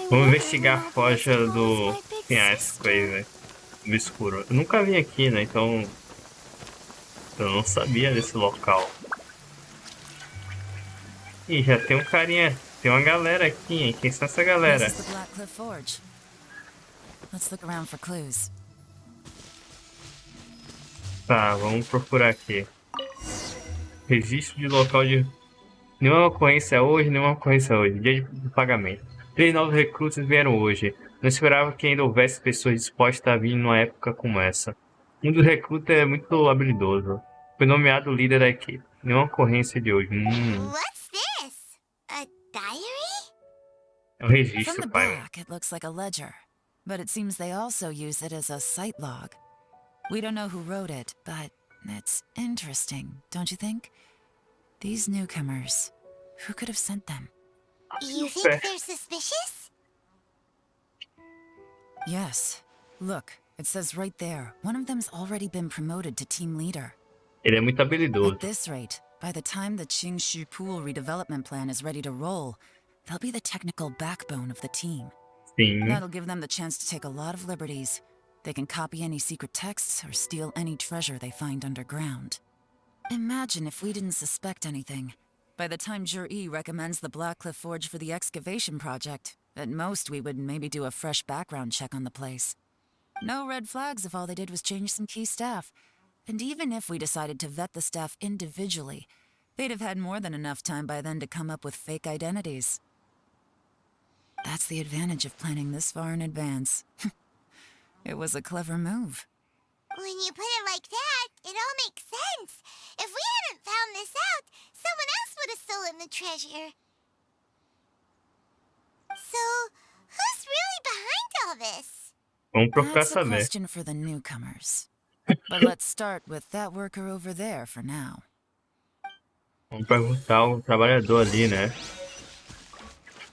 Vamos investigar a forja do penhasco aí, velho. Do escuro. Eu nunca vim aqui, né? Então eu não sabia desse local. Ih, já tem um carinha. Tem uma galera aqui, hein? Quem são essa galera? Tá, vamos procurar aqui. Registro de local de... Nenhuma ocorrência hoje, nenhuma ocorrência hoje. Dia de pagamento. 3 novos recrutas vieram hoje. Não esperava que ainda houvesse pessoas dispostas a vir numa época como essa. Um dos recrutas é muito habilidoso. Foi nomeado líder da equipe. Nenhuma ocorrência de hoje. What's this? A diary? É um registro, From the pai. back, it looks like a ledger, but it seems they also use it as a site log. We don't know who wrote it, but it's interesting, don't you think? These newcomers, who could have sent them? You think they're suspicious? Yes. Look, it says right there, one of them's already been promoted to team leader. Ele é muito habilidoso. At this rate, by the time the Qingshu Pool redevelopment plan is ready to roll, they'll be the technical backbone of the team. Sim. That'll give them the chance to take a lot of liberties. They can copy any secret texts or steal any treasure they find underground. Imagine if we didn't suspect anything. By the time Jur-E recommends the Blackcliff Forge for the excavation project, at most we would maybe do a fresh background check on the place. No red flags if all they did was change some key staff. And even if we decided to vet the staff individually, they'd have had more than enough time by then to come up with fake identities. That's the advantage of planning this far in advance. It was a clever move. When you put it like that, it all makes sense. If we hadn't found this out, someone else would have stolen the treasure. So, who's really behind all this? Vamos procurar That's a saber. question for the newcomers. But let's start with that worker over there for now. Vamos perguntar ao trabalhador ali, né?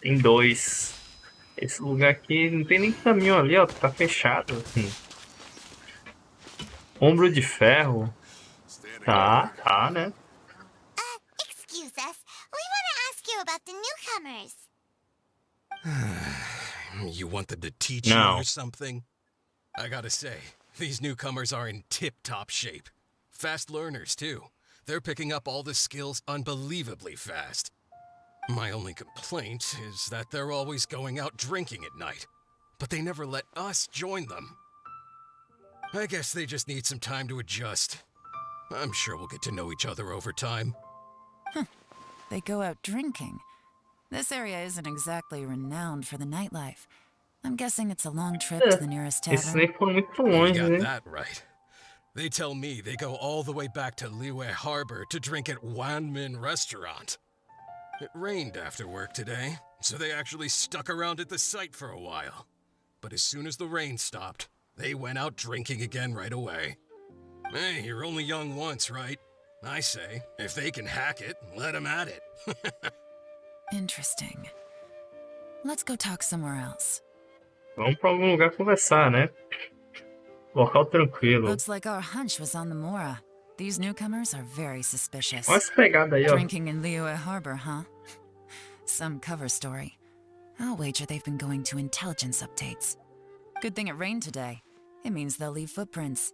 Tem 2. Esse lugar aqui não tem nem caminho ali, ó. Tá fechado. Ombro de ferro. Tá, né? Excuse us. We want to ask you about the newcomers. You want them to teach you or something? I gotta say, these newcomers are in tip-top shape. Fast learners, too. They're picking up all the skills unbelievably fast. My only complaint is that they're always going out drinking at night, but they never let us join them. I guess they just need some time to adjust. I'm sure we'll get to know each other over time. They go out drinking. This area isn't exactly renowned for the nightlife. I'm guessing it's a long trip to the nearest Esses tavern. nem foram muito You longe, got né? that right. They tell me they go all the way back to Liyue Harbor to drink at Wanmin Restaurant. It rained after work today, so they actually stuck around at the site for a while. But as soon as the rain stopped, they went out drinking again right away. Hey, you're only young once, right? I say, if they can hack it, let them at it. Interesting. Let's go talk somewhere else. Vamos pra algum lugar conversar, né? Local tranquilo. Looks like our hunch was on the Mora. These newcomers are very suspicious. Olha essa pegada aí, ó. Drinking in Liyue Harbor, huh? Some cover story. I'll wager they've been going to intelligence updates. Good thing it rained today. It means they'll leave footprints.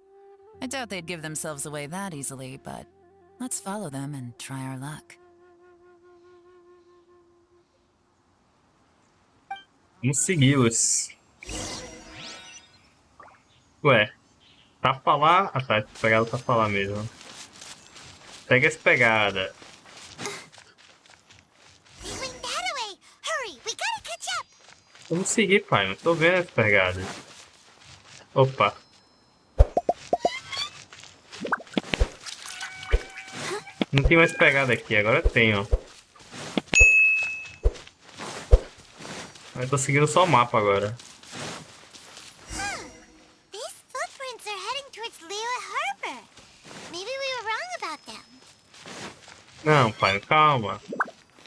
I doubt they'd give themselves away that easily, but let's follow them and try our luck. Vamos segui-los. Ué, tá pra lá? Ah tá, essa pegada tá pra lá mesmo. Pega essa pegada. They went that way. Hurry, we gotta catch up. Vamos seguir, pai. Não tô vendo essa pegada. Opa. Não tem mais pegada aqui, agora tem, ó. Eu tô seguindo só o mapa agora. These footprints are heading towards Liyue Harbor. Maybe we were wrong about them. Não, pai, calma.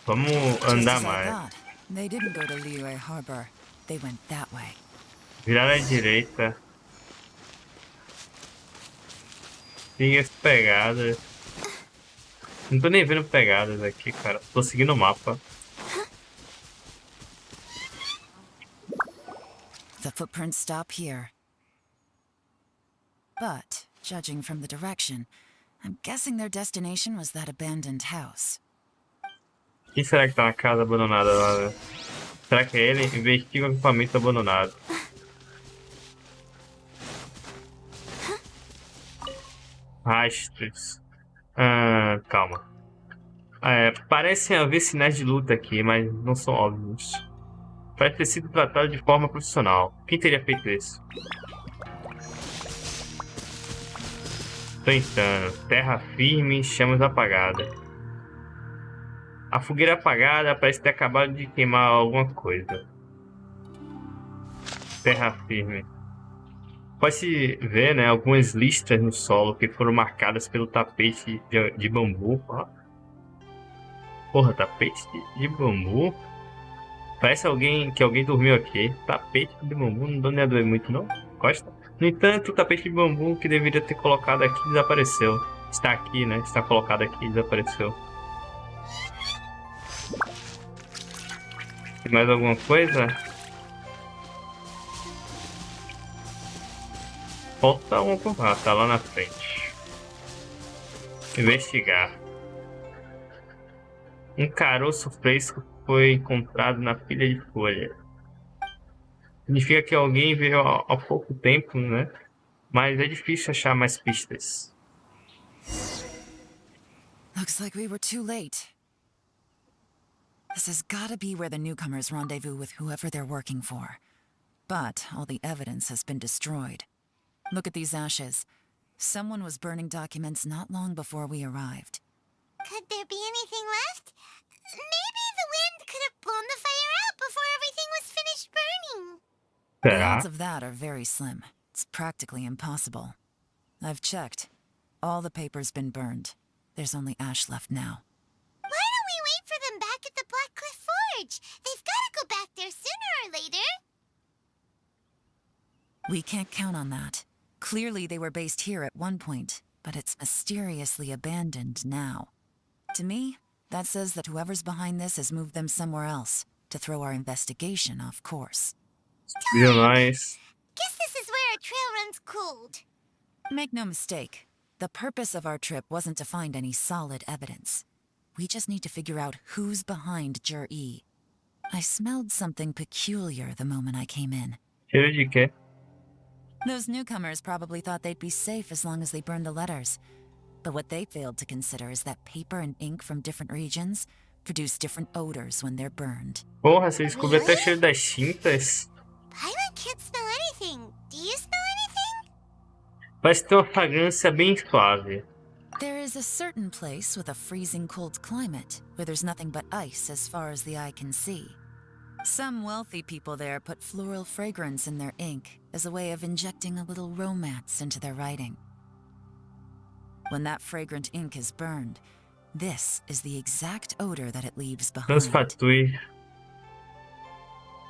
Vamos andar Just as I mais. thought, they didn't go to Liyue Harbor. They went that way. Virar à direita. Siga as pegadas. Não tô nem vendo pegadas aqui, cara. Tô seguindo o mapa. The footprints stop here. But, judging from the direction, I'm guessing their destination was that abandoned house. Quem será que tá na casa abandonada lá, né? Será que é ele? Investiga o equipamento abandonado. Rastros. Calma. Parecem haver sinais de luta aqui, mas não são óbvios. Parece ter sido tratado de forma profissional. Quem teria feito isso? Tentando. Terra firme, chamas apagadas. A fogueira apagada parece ter acabado de queimar alguma coisa. Terra firme. Pode-se ver, né, algumas listras no solo que foram marcadas pelo tapete de bambu. Ó. Porra, tapete de bambu? Parece que alguém dormiu aqui. Tapete de bambu não ia doer muito, não? Gosta? No entanto, o tapete de bambu que deveria ter colocado aqui desapareceu. Está aqui, né? Está colocado aqui e desapareceu. Tem mais alguma coisa? Falta um. Ah, tá lá na frente. Investigar. Um caroço fresco foi encontrado na pilha de folha. Significa que alguém veio há pouco tempo, né? Mas é difícil achar mais pistas. Looks like we were too late. This has gotta be where the newcomers rendezvous with whoever they're working for. But all the evidence has been destroyed. Look at these ashes. Someone was burning documents not long before we arrived. Could there be anything left? Maybe the wind could have blown the fire out before everything was finished burning. The Será? odds of that are very slim. It's practically impossible. I've checked. All the paper's been burned. There's only ash left now. Why don't we wait for them back at the Black Cliff Forge? They've got to go back there sooner or later. We can't count on that. Clearly they were based here at one point, but it's mysteriously abandoned now. To me, that says that whoever's behind this has moved them somewhere else, to throw our investigation off course. Real nice. Guess this is where our trail runs cold. Make no mistake, the purpose of our trip wasn't to find any solid evidence. We just need to figure out who's behind Jur-E. I smelled something peculiar the moment I came in. Cheiro de quê? Those newcomers probably thought they'd be safe as long as they burned the letters. But what they failed to consider is that paper and ink from different regions produce different odors when they're burned. Porra, você descobriu até o cheiro das tintas. Paimon can't smell anything. Do you smell anything? Parece ter uma fragrância bem suave. There is a certain place with a freezing cold climate where there's nothing but ice as far as the eye can see. Some wealthy people there put floral fragrance in their ink as a way of injecting a little romance into their writing. When that fragrant ink is burned, this is the exact odor that it leaves behind. Transfatui.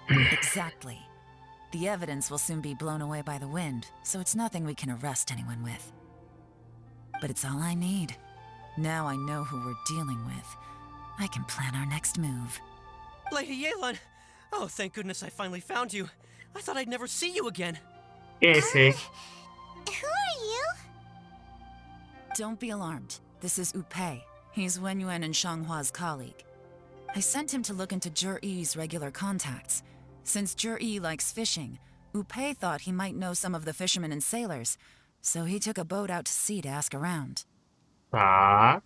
Exactly. The evidence will soon be blown away by the wind, so it's nothing we can arrest anyone with. But it's all I need. Now I know who we're dealing with. I can plan our next move. Lady Yelan! Oh, thank goodness I finally found you. I thought I'd never see you again. Quem é esse aí? Who are you? Don't be alarmed. This is Upei. He's Wenyuan and Shanghua's colleague. I sent him to look into Jur-E's regular contacts. Since Jur-E likes fishing, Upei thought he might know some of the fishermen and sailors, so he took a boat out to sea to ask around. Tá.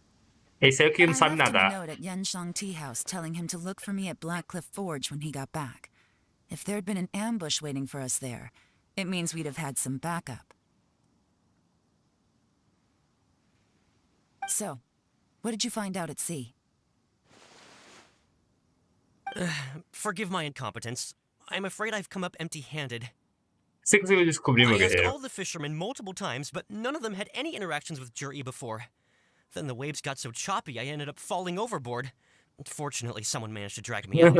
Esse é o que não I sabe left him a nadar. note at Yanshang Tea House telling him to look for me at Black Cliff Forge when he got back. If there'd been an ambush waiting for us there, it means we'd have had some backup. So, what did you find out at sea? Forgive my incompetence. I'm afraid I've come up empty-handed. Você conseguiu descobrir, meu I asked guerreiro? all the fishermen multiple times, but none of them had any interactions with Jur-E before. Then the waves got so choppy, I ended up falling overboard. Fortunately, someone managed to drag me out.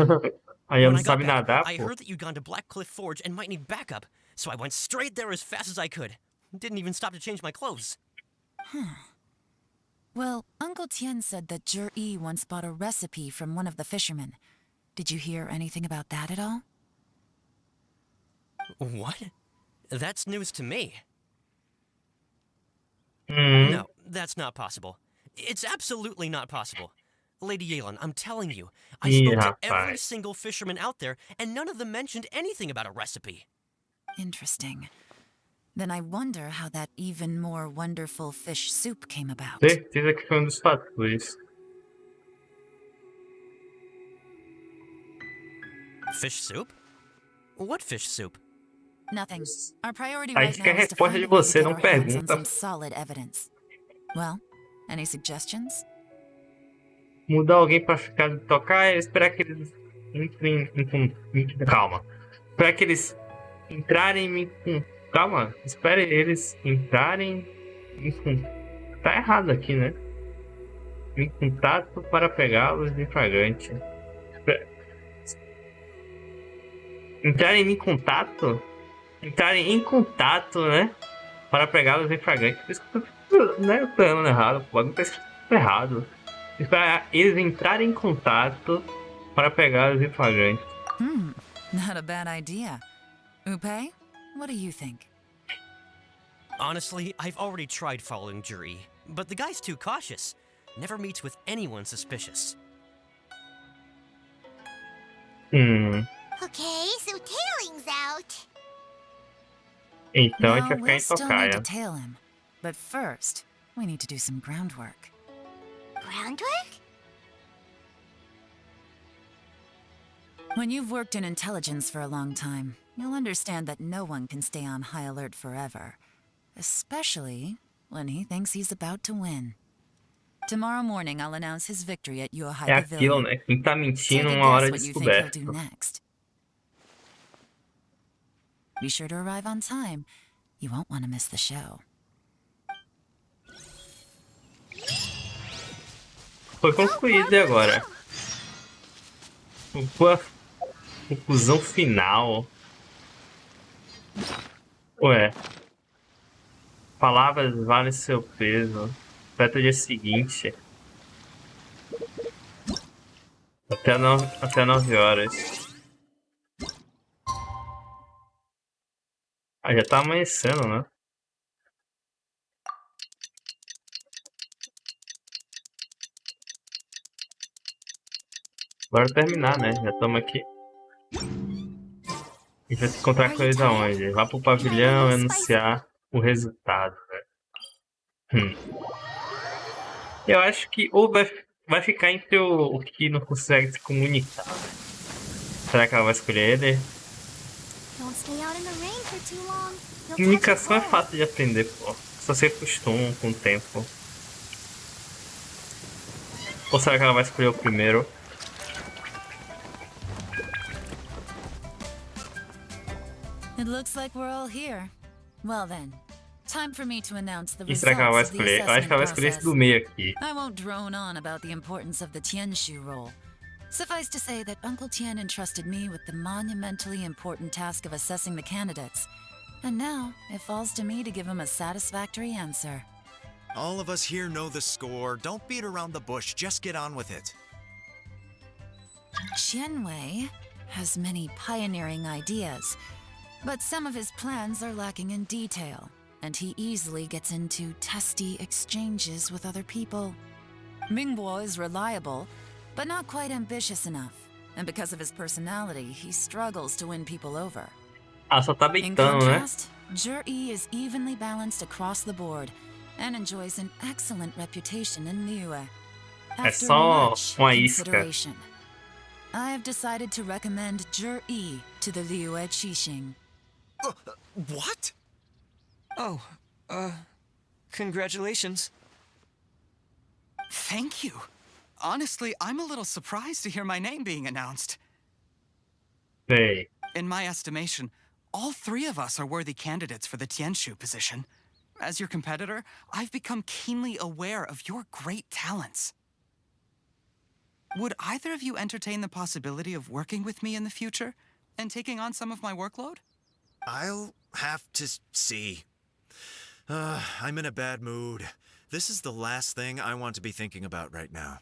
Aí eu When não I got sabe back, nadar, I pô. heard that you'd gone to Black Cliff Forge and might need backup, so I went straight there as fast as I could. Didn't even stop to change my clothes. Well, Uncle Tien said that Jur-E once bought a recipe from one of the fishermen. Did you hear anything about that at all? What? That's news to me. Hum. No, that's not possible. It's absolutely not possible. Lady Yalen, I'm telling you, I Ih, spoke to every rapaz. single fisherman out there, and none of them mentioned anything about a recipe. Interesting. Then I wonder how that even more wonderful fish soup came about. Certeza que foi dos fatores. Fish soup? What fish soup? Nothing. Our priority Aí right fica a now is to resposta find de a way to você, get não our hands on pergunta. some solid evidence. Well, any suggestions? Mudar alguém pra ficar de tocar e esperar que eles entrem calma. Esperar que eles entrarem em... Calma. Espere eles entrarem em... Tá errado aqui, né? Em contato para pegá-los em flagrante. Entrarem em contato? Entrarem em contato, né? Para pegá-los em flagrante. Por isso que eu tô errando errado. O bagulho tá escrito errado. Esperar eles entrarem em contato para pegá-los em flagrante. Not a bad idea. Upe, what do you think? Honestly, I've already tried following Juri, but the guy's too cautious. Never meets with anyone suspicious. Okay, so tailing's out. Então a gente vai No, ficar we'll em still need to tocaia. tail him. But first, we need to do some groundwork. Groundwork? When you've worked in intelligence for a long time, you'll understand that no one can stay on high alert forever. Especially when he thinks he's about to win. Tomorrow morning, I'll announce his victory at your high É aquilo, pavilion. né? Quem tá Take mentindo a uma hora guess é what you think he'll do descoberto. next. Be sure to arrive on time. You won't want to miss the show. Foi concluído e agora? A conclusão final. Ué. Palavras valem seu peso. Até o dia seguinte. Até 9 horas. Ah, já tá amanhecendo, né? Bora terminar, né? Já estamos aqui. A gente vai se encontrar com eles aonde? Vá pro pavilhão e anunciar o resultado, né? Eu acho que ou vai ficar entre o que não consegue se comunicar. Será que ela vai escolher ele? Don't stay out in the rain for too long. You'll catch a Comunicação é cold. fácil de aprender, pô. Só se acostuma com o tempo. Ou será que ela vai escolher o primeiro? It looks like we're all here. Well then, time for me to announce the E será que ela vai results of the escolher? Eu acho que ela vai assessment escolher esse process. do meio aqui. I won't drone on about the importance of the Tianshu role. Suffice to say that Uncle Tian entrusted me with the monumentally important task of assessing the candidates. And now, it falls to me to give him a satisfactory answer. All of us here know the score. Don't beat around the bush, just get on with it. Qianwei has many pioneering ideas, but some of his plans are lacking in detail, and he easily gets into testy exchanges with other people. Mingbo is reliable, but not quite ambitious enough, and because of his personality, he struggles to win people over. Ah, só tá In beitando, né? contrast, Zhi is evenly balanced across the board, and enjoys an excellent reputation in Liyue. After só much uma isca. consideration, I have decided to recommend Zhi to the Liyue Qixing. What? Oh, congratulations. Thank you. Honestly, I'm a little surprised to hear my name being announced. Sei. In my estimation, all three of us are worthy candidates for the Tianshu position. As your competitor, I've become keenly aware of your great talents. Would either of you entertain the possibility of working with me in the future and taking on some of my workload? I'll have to see. I'm in a bad mood. This is the last thing I want to be thinking about right now.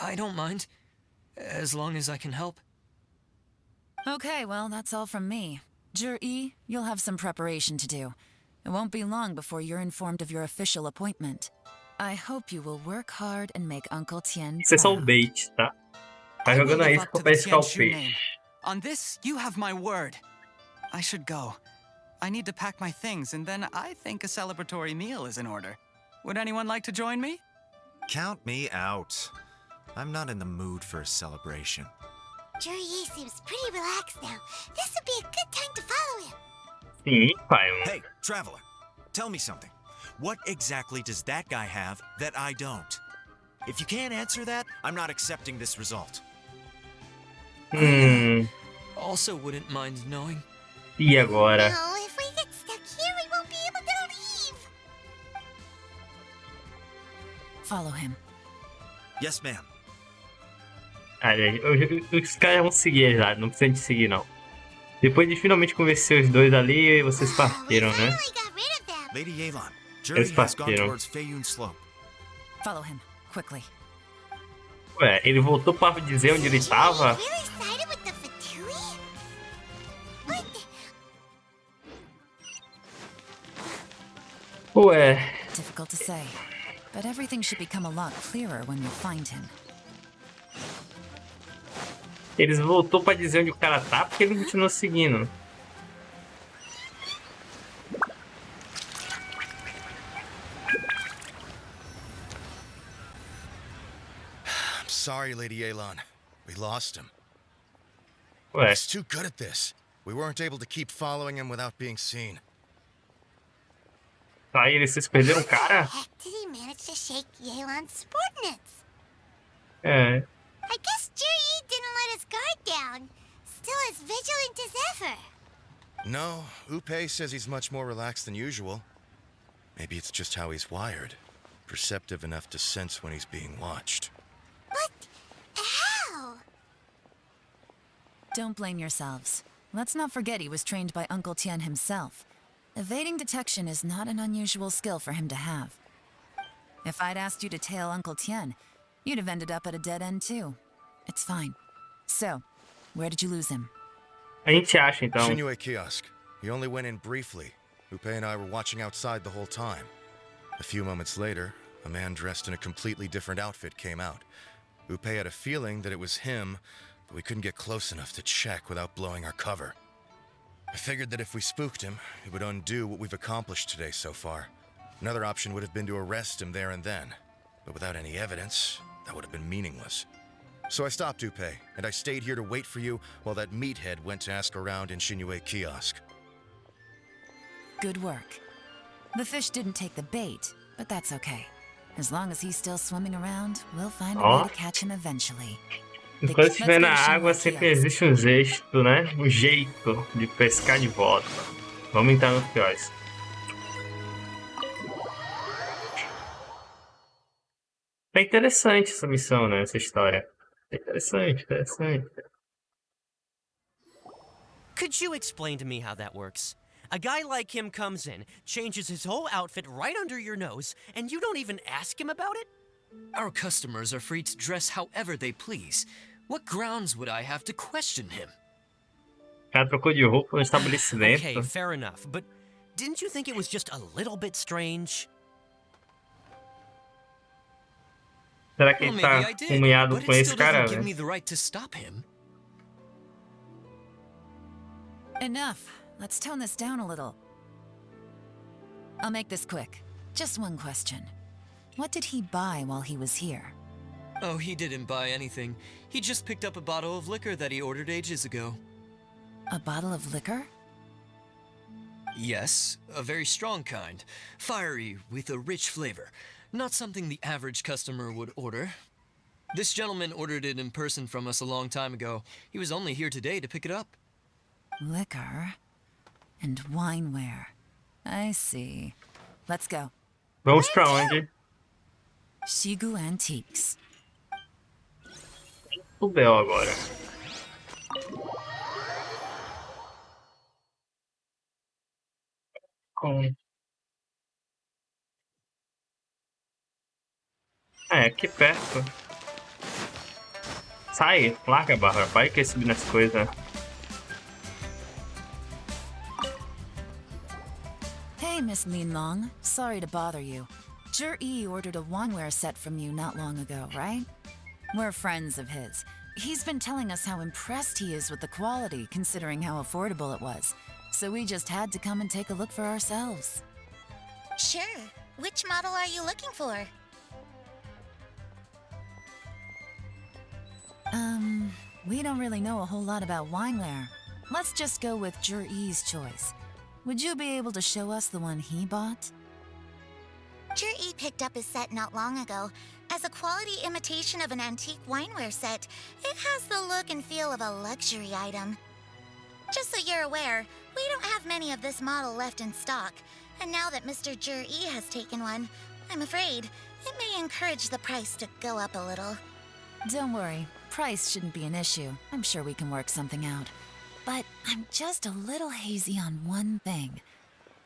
I don't mind, as long as I can help. Okay, well, that's all from me. Jur-E, you'll have some preparation to do. It won't be long before you're informed of your official appointment. I hope you will work hard and make Uncle Tien Isso é só o proud. bait, tá? Tá I will jogando a live isca up to pra the pescar o Tianshu name. peixe. On this, you have my word. I should go. I need to pack my things, and then I think a celebratory meal is in order. Would anyone like to join me? Count me out. I'm not in the mood for a celebration. Jur-E seems pretty relaxed now. This would be a good time to follow him. Sim, pai, mano. Hey, traveler, tell me something. What exactly does that guy have that I don't? If you can't answer that, I'm not accepting this result. Also wouldn't mind knowing. E agora? No, if we get stuck here, we won't be able to leave. Follow him. Yes, ma'am. Ah, gente, os caras vão seguir já, não precisa de seguir não. Depois de finalmente convencer os dois ali, vocês partiram, We né? finally got rid of them. Lady Yelan, Eles Journey has gone partiram. towards Feiyun Slope. Follow him, quickly. Ué, ele voltou pra dizer onde ele tava? Really sided with the Fatui? What? Ué, Difficult to say, but everything should become a lot clearer when we find him. eles voltou pra dizer onde o cara tá porque ele continuou seguindo. I'm sorry, Lady Yelan. We lost him. Ué, He's too good at this. We weren't able to keep following him without being seen. aí vocês perderam o cara? Heck, did he manage to shake Yelan's subordinates? É. I guess Jur-E didn't let his guard down. Still as vigilant as ever. No, Upe says he's much more relaxed than usual. Maybe it's just how he's wired. Perceptive enough to sense when he's being watched. But how? Don't blame yourselves. Let's not forget he was trained by Uncle Tien himself. Evading detection is not an unusual skill for him to have. If I'd asked you to tail Uncle Tien, you'd have ended up at a dead end too. It's fine. So, where did you lose him? A gente acha então. Shinue Kiosk. He only went in briefly. Upe and I were watching outside the whole time. A few moments later, a man dressed in a completely different outfit came out. Upe had a feeling that it was him, but we couldn't get close enough to check without blowing our cover. I figured that if we spooked him, it would undo what we've accomplished today so far. Another option would have been to arrest him there and then. But without any evidence, that would have been meaningless. So I stopped Upe, and I stayed here to wait for you while that meathead went to ask around in Shinue Kiosk. Good work. The fish didn't take the bait, but that's okay. As long as he's still swimming around, we'll find a way to catch him eventually. Enquanto estiver na água, sempre existe um jeito, né? Um jeito de pescar de volta. Vamos entrar no Kiosk. É interessante essa missão, né? Essa história. É interessante, interessante. Could you explain to me how that works? A guy like him comes in, changes his whole outfit right under your nose, and you don't even ask him about it? Our customers are free to dress however they please. What grounds would I have to question him? O cara trocou de roupa no estabelecimento. Okay, fair enough, but didn't you think it was just a little bit strange? Será que Well, ele maybe tá I did, comunhado but com it esse still cara, doesn't give velho? me the right to stop him. Enough. Let's tone this down a little. I'll make this quick. Just one question. What did he buy while he was here? Oh, he didn't buy anything. He just picked up a bottle of liquor that he ordered ages ago. A bottle of liquor? Yes, a very strong kind. Fiery, with a rich flavor. Not something the average customer would order. This gentleman ordered it in person from us a long time ago. He was only here today to pick it up. Liquor and wineware. I see. Let's go. Vamos pra onde? Shigu Antiques. O Bel agora. Com... É, aqui perto. Sai, larga, Bárbara. Para que subir nas coisas. Miss Linlong. Sorry to bother you. Zhi ordered a wineware set from you not long ago, right? We're friends of his. He's been telling us how impressed he is with the quality, considering how affordable it was. So we just had to come and take a look for ourselves. Sure. Which model are you looking for? We don't really know a whole lot about wineware. Let's just go with Zhi's choice. Would you be able to show us the one he bought? Zhi picked up his set not long ago. As a quality imitation of an antique wineware set, it has the look and feel of a luxury item. Just so you're aware, we don't have many of this model left in stock. And now that Mr. Zhi has taken one, I'm afraid it may encourage the price to go up a little. Don't worry, price shouldn't be an issue. I'm sure we can work something out. But I'm just a little hazy on one thing.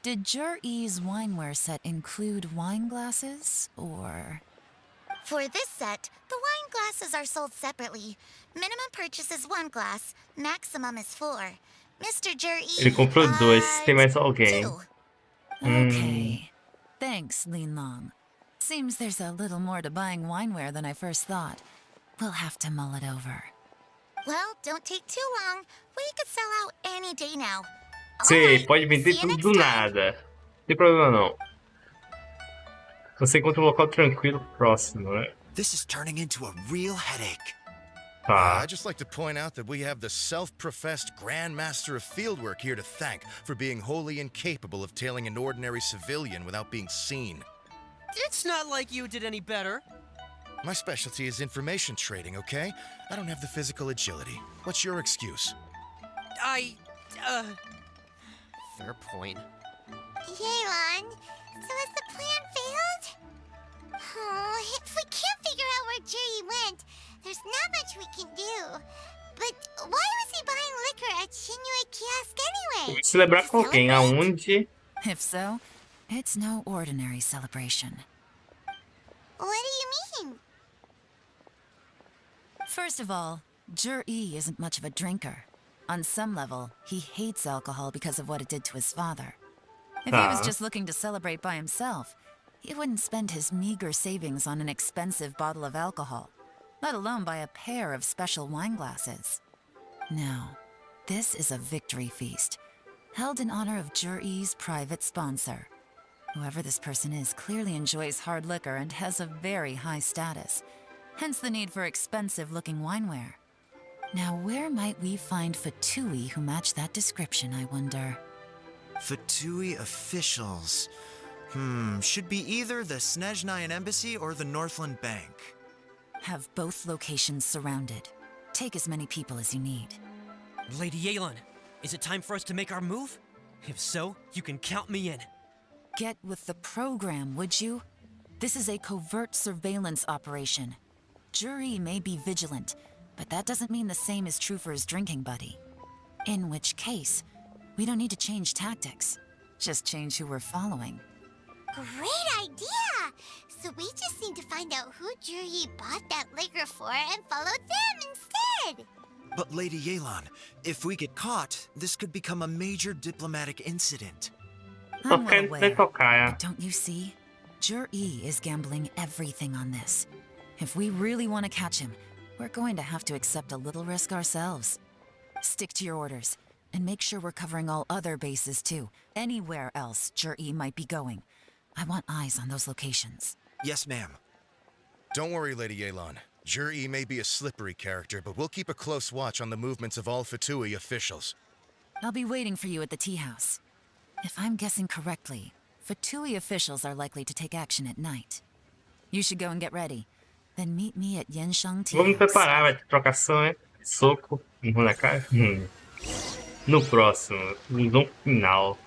Did Zhi's wineware set include wine glasses, or...? For this set, the wine glasses are sold separately. Minimum purchase is 1 glass, maximum is 4. Mr. Zhi, Ele comprou 2, tem mais alguém. 2. Okay. Thanks, Linlong. Seems there's a little more to buying wineware than I first thought. We'll have to mull it over. Well, don't take too long. We could sell out any day now. Você Alright, pode vender see you tudo next do time. nada. Não tem problema não. Você encontra um local tranquilo próximo, né? This is turning into a real headache. Tá. I'd just like to point out that we have the self-professed Grand Master of Fieldwork here to thank for being wholly incapable of tailing an ordinary civilian without being seen. It's not like you did any better. My specialty is information trading, okay? I don't have the physical agility. What's your excuse? Fair point. Yelan, so has the plan failed? Oh, if we can't figure out where Zhi went, there's not much we can do. But why was he buying liquor at Shinue Kiosk anyway? Celebrar com quem? Aonde? If so, it's no ordinary celebration. What do you mean? First of all, Zhi isn't much of a drinker. On some level, he hates alcohol because of what it did to his father. If he was just looking to celebrate by himself, he wouldn't spend his meager savings on an expensive bottle of alcohol, let alone buy a pair of special wine glasses. No, this is a victory feast, held in honor of Zhi's private sponsor. Whoever this person is clearly enjoys hard liquor and has a very high status, hence the need for expensive-looking wineware. Now, where might we find Fatui who match that description, I wonder? Fatui officials. Should be either the Snezhnayan Embassy or the Northland Bank. Have both locations surrounded. Take as many people as you need. Lady Yelan, is it time for us to make our move? If so, you can count me in. Get with the program, would you? This is a covert surveillance operation. Zhi may be vigilant, but that doesn't mean the same is true for his drinking buddy. In which case, we don't need to change tactics. Just change who we're following. Great idea! So we just need to find out who Zhi bought that liquor for and follow them instead! But Lady Yelan, if we get caught, this could become a major diplomatic incident. I'm well Qualquer aware, tocaia. but don't you see? Zhi is gambling everything on this. If we really want to catch him, we're going to have to accept a little risk ourselves. Stick to your orders, and make sure we're covering all other bases too. Anywhere else Zhi might be going. I want eyes on those locations. Yes, ma'am. Don't worry, Lady Yelan. Zhi may be a slippery character, but we'll keep a close watch on the movements of all Fatui officials. I'll be waiting for you at the tea house. If I'm guessing correctly, Fatui officials are likely to take action at night. You should go and get ready. Then meet me at Yanshang Tea Vamos House. preparar, vai ter trocação, né? Soco, na cara. No próximo, no final.